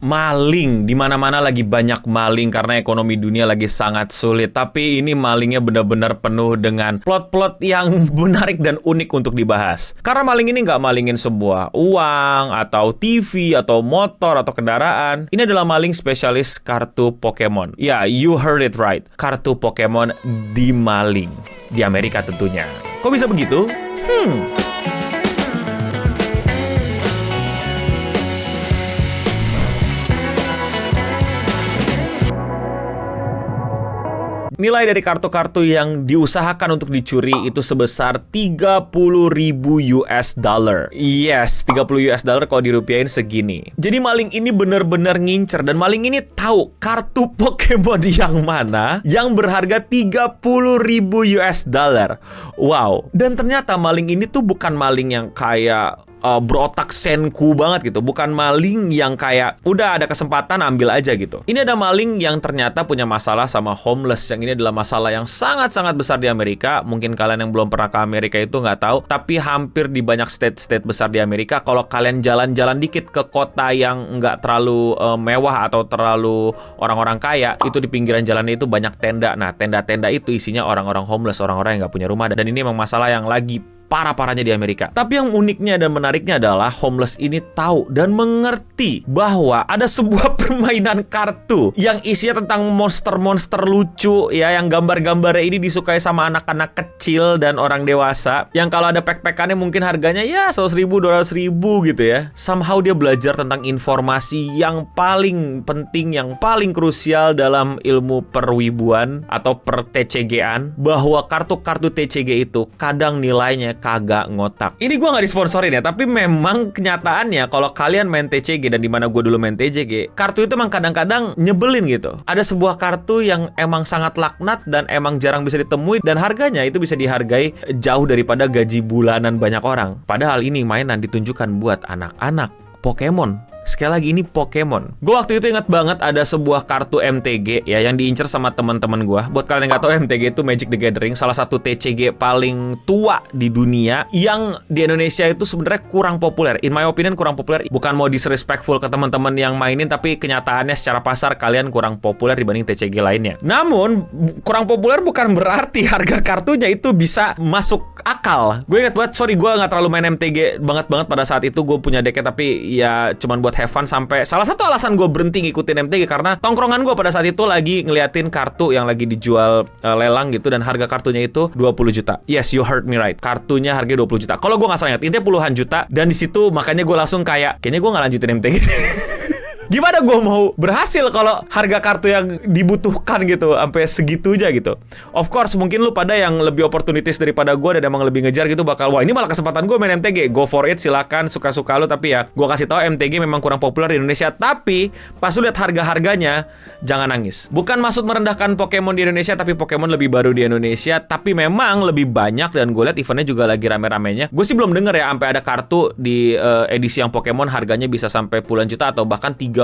Maling, di mana-mana lagi banyak maling karena ekonomi dunia lagi sangat sulit. Tapi ini malingnya benar-benar penuh dengan plot-plot yang menarik dan unik untuk dibahas. Karena maling ini nggak malingin sebuah uang, atau TV, atau motor, atau kendaraan. Ini adalah maling spesialis kartu Pokemon. Ya, you heard it right. Kartu Pokemon dimaling. Di Amerika tentunya. Kok bisa begitu? Nilai dari kartu-kartu yang diusahakan untuk dicuri itu sebesar 30.000 US dollar. Yes, 30 US dollar kalau dirupiahin segini. Jadi maling ini benar-benar ngincer, dan maling ini tahu kartu Pokemon yang mana yang berharga 30.000 US dollar. Wow. Dan ternyata maling ini tuh bukan maling yang kayak berotak senku banget gitu. Bukan maling yang kayak udah ada kesempatan ambil aja gitu. Ini ada maling yang ternyata punya masalah sama homeless. Yang ini adalah masalah yang sangat-sangat besar di Amerika. Mungkin kalian yang belum pernah ke Amerika itu nggak tahu, tapi hampir di banyak state-state besar di Amerika, kalau kalian jalan-jalan dikit ke kota yang nggak terlalu mewah atau terlalu orang-orang kaya, itu di pinggiran jalan itu banyak tenda. Nah, tenda-tenda itu isinya orang-orang homeless, orang-orang yang nggak punya rumah. Dan ini memang masalah yang lagi parah-parahnya di Amerika. Tapi yang uniknya dan menariknya adalah homeless ini tahu dan mengerti bahwa ada sebuah permainan kartu yang isinya tentang monster-monster lucu ya, yang gambar-gambarnya ini disukai sama anak-anak kecil dan orang dewasa, yang kalau ada pack-packannya mungkin harganya ya 100.000, 200.000 gitu ya. Somehow dia belajar tentang informasi yang paling penting, yang paling krusial dalam ilmu perwibuan atau per TCG-an, bahwa kartu-kartu TCG itu kadang nilainya kagak ngotak. Ini gue nggak disponsorin ya, tapi memang kenyataannya kalau kalian main TCG, dan dimana gue dulu main TCG, kartu itu emang kadang-kadang nyebelin gitu. Ada sebuah kartu yang emang sangat laknat dan emang jarang bisa ditemui, dan harganya itu bisa dihargai jauh daripada gaji bulanan banyak orang. Padahal ini mainan ditunjukkan buat anak-anak. Pokemon. Sekali lagi, ini Pokemon. Gue waktu itu ingat banget ada sebuah kartu MTG ya yang diincer sama teman-teman gue. Buat kalian yang nggak tahu, MTG itu Magic the Gathering, salah satu TCG paling tua di dunia yang di Indonesia itu sebenarnya kurang populer. In my opinion kurang populer. Bukan mau disrespectful ke teman-teman yang mainin, tapi kenyataannya secara pasar kalian kurang populer dibanding TCG lainnya. Namun kurang populer bukan berarti harga kartunya itu bisa masuk akal. Gue ingat banget, sorry gue nggak terlalu main MTG banget pada saat itu. Gue punya decknya tapi ya cuman buat have fun. Sampai salah satu alasan gue berhenti ngikutin MTG karena tongkrongan gue pada saat itu lagi ngeliatin kartu yang lagi dijual lelang gitu, dan harga kartunya itu 20 juta. Yes, you heard me right. Kartunya harganya 20 juta. Kalau gue nggak salah ingat, intinya puluhan juta. Dan di situ makanya gue langsung kayak, kayaknya gue nggak lanjutin MTG. Gimana gue mau berhasil kalau harga kartu yang dibutuhkan gitu sampai segitunya gitu. Of course, mungkin lu pada yang lebih opportunities daripada gue dan emang lebih ngejar gitu bakal, wah ini malah kesempatan gue main MTG. Go for it, silakan, suka-suka lu. Tapi ya gue kasih tahu, MTG memang kurang populer di Indonesia. Tapi pas lu lihat harga-harganya, jangan nangis. Bukan maksud merendahkan Pokemon di Indonesia, tapi Pokemon lebih baru di Indonesia. Tapi memang lebih banyak, dan gue lihat eventnya juga lagi rame-ramenya. Gue sih belum denger ya sampai ada kartu di edisi yang Pokemon harganya bisa sampai puluhan juta atau bahkan 30.000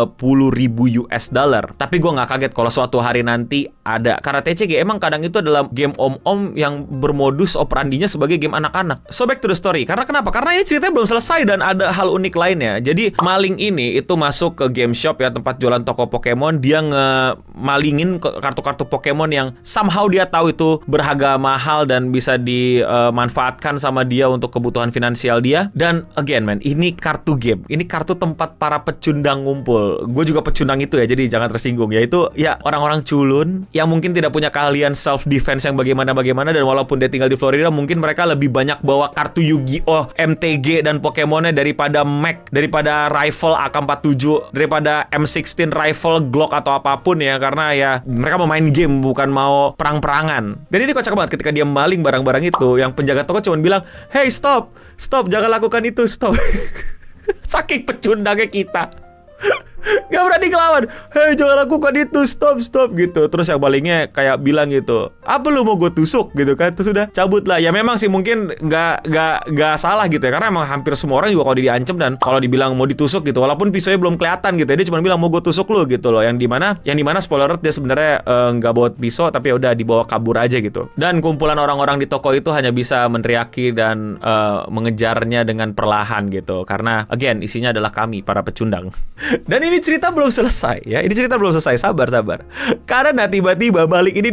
US dollar. Tapi gue nggak kaget kalau suatu hari nanti ada. Karena TCG emang kadang itu adalah game om-om yang bermodus operandinya sebagai game anak-anak. So back to the story. Karena kenapa? Karena ini ceritanya belum selesai dan ada hal unik lainnya. Jadi maling ini itu masuk ke game shop ya, tempat jualan toko Pokemon. Dia ngemalingin kartu-kartu Pokemon yang somehow dia tahu itu berharga mahal dan bisa dimanfaatkan sama dia untuk kebutuhan finansial dia. Dan again man, ini kartu game. Ini kartu tempat para pecundang ngumpul. Gue juga pecundang itu ya, jadi jangan tersinggung. Yaitu ya orang-orang culun yang mungkin tidak punya keahlian self defense yang bagaimana, dan walaupun dia tinggal di Florida, mungkin mereka lebih banyak bawa kartu Yu-Gi-Oh, MTG dan Pokemonnya daripada Mac, daripada rifle AK-47, daripada M16 rifle Glock atau apapun ya, karena ya mereka mau main game bukan mau perang-perangan. Dan ini kocak banget ketika dia maling barang-barang itu, yang penjaga toko cuma bilang, "Hey, stop, jangan lakukan itu, stop." Saking pecundangnya kita. Gak berani ngelawan. Hei, jangan lakukan itu, stop gitu. Terus yang malingnya kayak bilang gitu, apa lu mau gue tusuk gitu kan. Terus udah cabut lah. Ya memang sih mungkin gak salah gitu ya, karena emang hampir semua orang juga kalau diancam dan kalau dibilang mau ditusuk gitu, walaupun pisaunya belum kelihatan gitu ya, dia cuma bilang mau gue tusuk lu gitu loh. Yang dimana spoiler alert, dia sebenarnya gak bawa pisau, tapi ya udah dibawa kabur aja gitu. Dan kumpulan orang-orang di toko itu hanya bisa meneriaki dan mengejarnya dengan perlahan gitu, karena again isinya adalah kami para pecundang. Dan ini cerita cerita belum selesai ya. Ini cerita belum selesai. Sabar. Karena tiba-tiba maling ini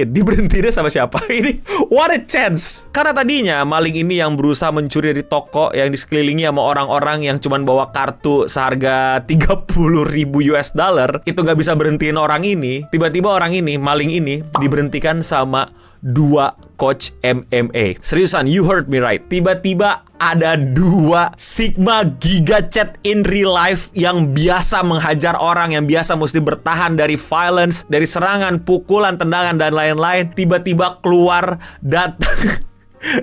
diberhentiin sama siapa? Ini what a chance. Karena tadinya maling ini yang berusaha mencuri dari toko yang disekelilingi sama orang-orang yang cuman bawa kartu seharga 30.000 US dollar, itu nggak bisa berhentiin orang ini. Tiba-tiba orang ini, maling ini, diberhentikan sama 2 coach MMA. Seriusan, you heard me right. Tiba-tiba ada 2 Sigma Giga Chat in real life yang biasa menghajar orang, yang biasa mesti bertahan dari violence, dari serangan, pukulan, tendangan, dan lain-lain. Tiba-tiba keluar datang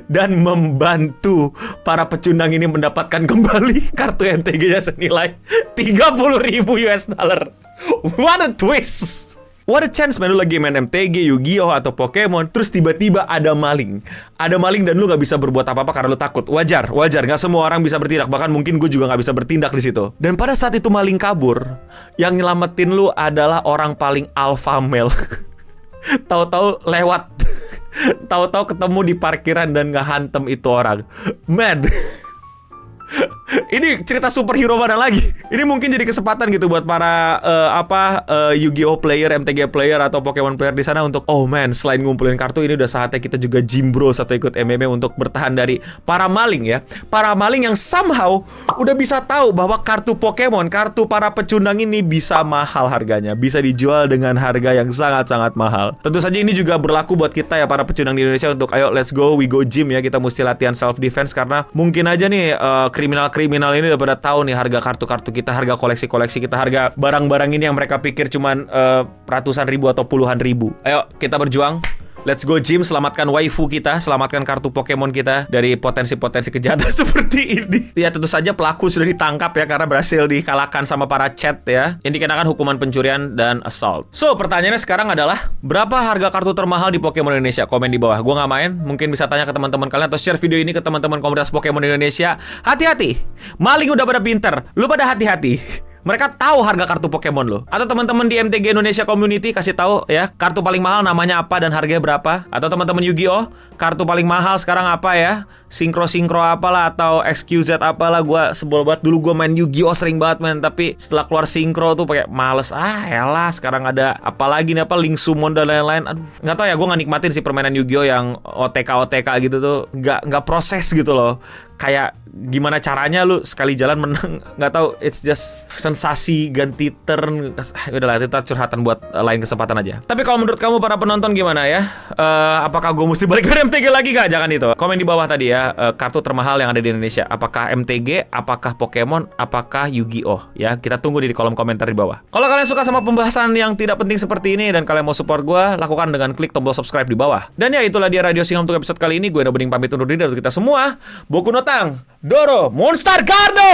dan membantu para pecundang ini mendapatkan kembali kartu MTG-nya senilai 30.000 US dollar. What a twist! What a chance, man. Lu lagi main MTG, Yu-Gi-Oh, atau Pokemon, terus tiba-tiba ada maling. Ada maling dan lu gak bisa berbuat apa-apa karena lu takut. Wajar. Gak semua orang bisa bertindak. Bahkan mungkin gue juga gak bisa bertindak di situ. Dan pada saat itu maling kabur, yang nyelamatin lu adalah orang paling alpha male. Tahu-tahu lewat. Tahu-tahu ketemu di parkiran dan ngehantem itu orang. Man. Ini cerita superhero mana lagi? Ini mungkin jadi kesempatan gitu buat para Yu-Gi-Oh player, MTG player, atau Pokemon player di sana untuk, oh man, selain ngumpulin kartu, ini udah saatnya kita juga gym bros atau ikut MMA untuk bertahan dari para maling ya. Para maling yang somehow udah bisa tahu bahwa kartu Pokemon, kartu para pecundang ini bisa mahal harganya, bisa dijual dengan harga yang sangat-sangat mahal. Tentu saja ini juga berlaku buat kita ya, para pecundang di Indonesia, untuk ayo let's go, we go gym ya. Kita mesti latihan self defense karena mungkin aja nih kriminal ini udah pada tahu nih harga kartu-kartu kita, harga koleksi-koleksi kita, harga barang-barang ini yang mereka pikir cuman ratusan ribu atau puluhan ribu. Ayo kita berjuang. Let's go gym, selamatkan waifu kita, selamatkan kartu Pokemon kita dari potensi-potensi kejahatan seperti ini. Ya tentu saja pelaku sudah ditangkap ya, karena berhasil dikalahkan sama para chat ya, yang dikenakan hukuman pencurian dan assault. So pertanyaannya sekarang adalah, berapa harga kartu termahal di Pokemon Indonesia? Komen di bawah. Gue nggak main, mungkin bisa tanya ke teman-teman kalian atau share video ini ke teman-teman komunitas Pokemon Indonesia. Hati-hati, maling udah pada pinter, lu pada hati-hati. Mereka tahu harga kartu Pokemon lo. Atau teman-teman di MTG Indonesia Community kasih tahu ya, kartu paling mahal namanya apa dan harganya berapa. Atau teman-teman Yu-Gi-Oh, kartu paling mahal sekarang apa ya? Sinkro apalah, atau XQZ apalah. Gue sebel banget, dulu gue main Yu-Gi-Oh sering banget men, tapi setelah keluar sinkro tuh kayak males. Elah, sekarang ada apa lagi nih, apa Link Summon dan lain-lain. Aduh, nggak tahu ya, gue nggak nikmatin sih permainan Yu-Gi-Oh yang OTK gitu tuh. Nggak proses gitu loh. Kayak gimana caranya lu sekali jalan menang, nggak tahu, it's just sensasi ganti turn. Udahlah, itu curhatan buat lain kesempatan aja. Tapi kalau menurut kamu para penonton gimana ya? Apakah gue mesti balik ke MTG lagi gak? Jangan itu. Komen di bawah tadi ya, kartu termahal yang ada di Indonesia. Apakah MTG, apakah Pokemon, apakah Yu-Gi-Oh? Ya, kita tunggu di kolom komentar di bawah. Kalau kalian suka sama pembahasan yang tidak penting seperti ini dan kalian mau support gue, lakukan dengan klik tombol subscribe di bawah. Dan ya, itulah dia Radio Singa untuk episode kali ini. Gue udah bening pamit undur diri dari kita semua. Boku no Tang, Doro, Monster Cardo!